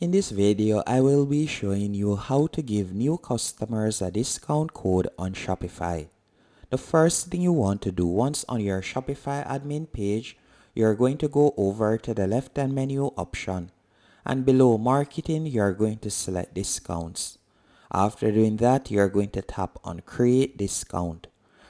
In this video, I will be showing you how to give new customers a discount code on Shopify. The first thing you want to do once on your Shopify admin page, you're going to go over to the left-hand menu option, and below marketing, you're going to select discounts. After doing that, you're going to tap on create discount.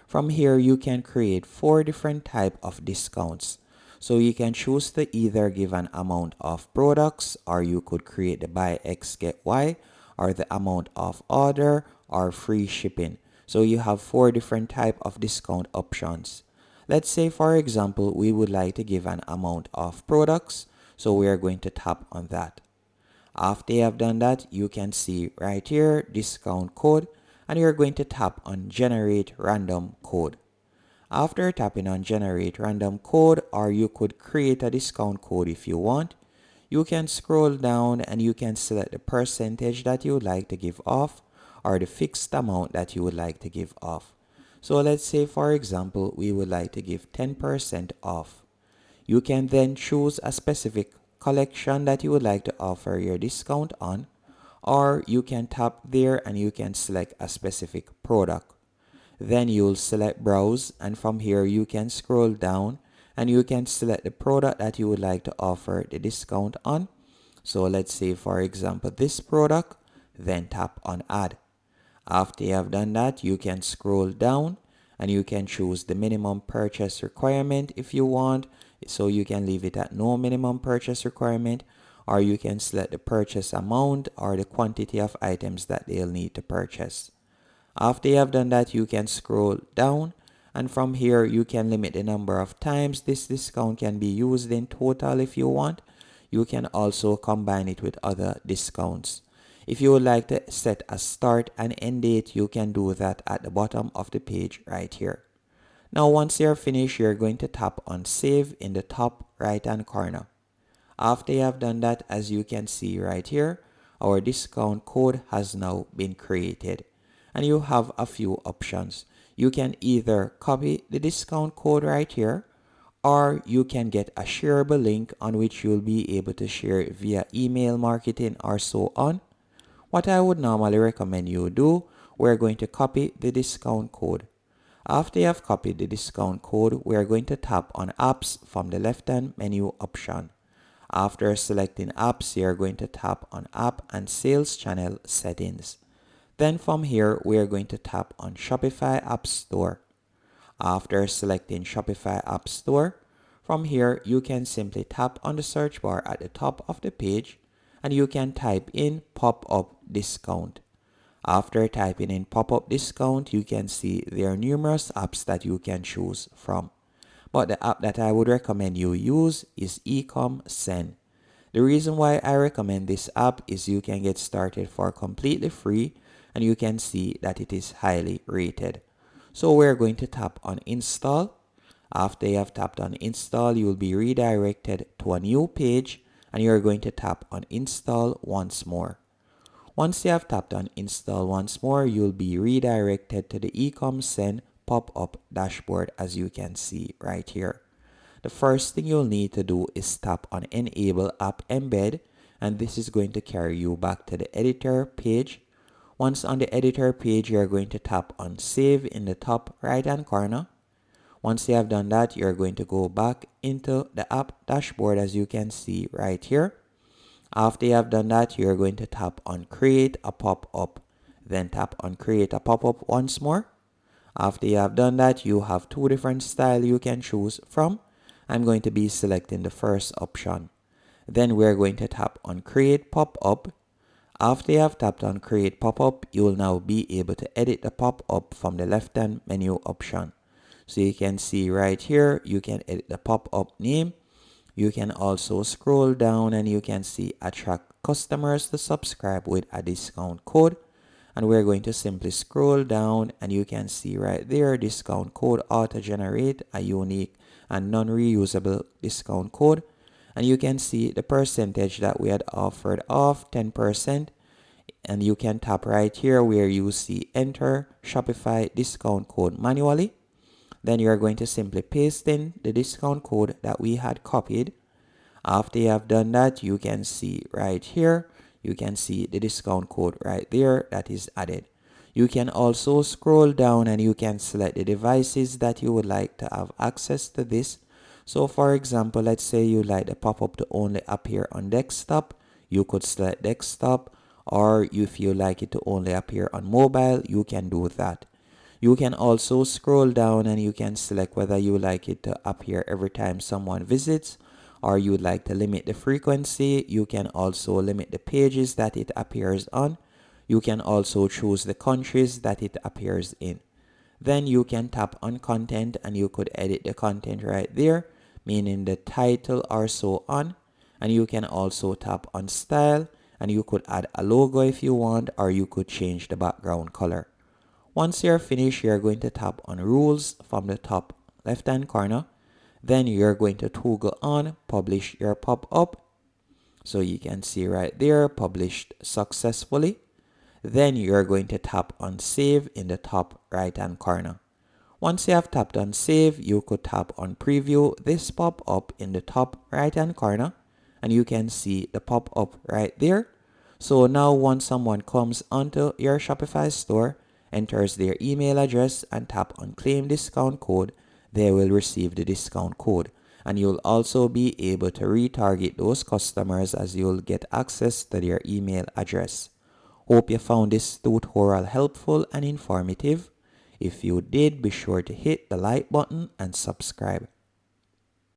From here, you can create 4 different type of discounts. So you can choose to either give an amount of products, or you could create the buy X get Y, or the amount of order, or free shipping. So you have 4 different type of discount options. Let's say for example, we would like to give an amount of products. So we are going to tap on that. After you have done that, you can see right here discount code, and you're going to tap on generate random code. After tapping on generate random code, or you could create a discount code if you want, you can scroll down and you can select the percentage that you would like to give off, or the fixed amount that you would like to give off. So let's say for example, we would like to give 10% off. You can then choose a specific collection that you would like to offer your discount on, or you can tap there and you can select a specific product. Then you'll select browse, and from here you can scroll down and you can select the product that you would like to offer the discount on. So let's say for example this product, then tap on add. After you have done that, you can scroll down and you can choose the minimum purchase requirement if you want. So you can leave it at no minimum purchase requirement, or you can select the purchase amount or the quantity of items that they'll need to purchase. After you have done that, you can scroll down, and from here you can limit the number of times this discount can be used in total if you want. You can also combine it with other discounts. If you would like to set a start and end date, you can do that at the bottom of the page right here. Now once you're finished, you're going to tap on save in the top right hand corner. After you have done that, as you can see right here, our discount code has now been created. And you have a few options. You can either copy the discount code right here, or you can get a shareable link on which you'll be able to share it via email marketing or so on. What I would normally recommend you do, we're going to copy the discount code. After you have copied the discount code, we are going to tap on apps from the left hand menu option. After selecting apps, you are going to tap on app and sales channel settings. Then from here, we are going to tap on Shopify App Store. After selecting Shopify App Store, from here, you can simply tap on the search bar at the top of the page and you can type in pop-up discount. After typing in pop-up discount, you can see there are numerous apps that you can choose from. But the app that I would recommend you use is Ecom Send. The reason why I recommend this app is you can get started for completely free, and you can see that it is highly rated. So we're going to tap on install. After you have tapped on install, you will be redirected to a new page, and you're going to tap on install once more. Once you have tapped on install once more, you'll be redirected to the Ecom Send pop-up dashboard, as you can see right here. The first thing you'll need to do is tap on enable app embed, and this is going to carry you back to the editor page. Once on the editor page, you're going to tap on save in the top right hand corner. Once you have done that, you're going to go back into the app dashboard, as you can see right here. After you have done that, you're going to tap on create a pop-up. Then tap on create a pop-up once more. After you have done that, you have 2 different styles you can choose from. I'm going to be selecting the first option. Then we're going to tap on create pop-up. After you have tapped on create pop-up, you will now be able to edit the pop-up from the left-hand menu option. So you can see right here, you can edit the pop-up name. You can also scroll down and you can see attract customers to subscribe with a discount code. And we're going to simply scroll down and you can see right there, discount code auto-generate a unique and non-reusable discount code. And you can see the percentage that we had offered off, 10%. And you can tap right here where you see enter Shopify discount code manually. Then you're going to simply paste in the discount code that we had copied. After you have done that, you can see right here, you can see the discount code right there that is added. You can also scroll down and you can select the devices that you would like to have access to this. So for example, let's say you like the pop-up to only appear on desktop, you could select desktop, or if you like it to only appear on mobile, you can do that. You can also scroll down and you can select whether you like it to appear every time someone visits, or you would like to limit the frequency. You can also limit the pages that it appears on. You can also choose the countries that it appears in. Then you can tap on content and you could edit the content right there, meaning the title or so on. And you can also tap on style and you could add a logo if you want, or you could change the background color. Once you're finished, you're going to tap on rules from the top left hand corner. Then you're going to toggle on publish your pop-up. So you can see right there, published successfully. Then you're going to tap on save in the top right hand corner. Once you have tapped on save, you could tap on preview this pop-up in the top right hand corner and you can see the pop-up right there. So now once someone comes onto your Shopify store, enters their email address and tap on claim discount code, they will receive the discount code. And you'll also be able to retarget those customers as you'll get access to their email address. Hope you found this tutorial helpful and informative. If you did, be sure to hit the like button and subscribe.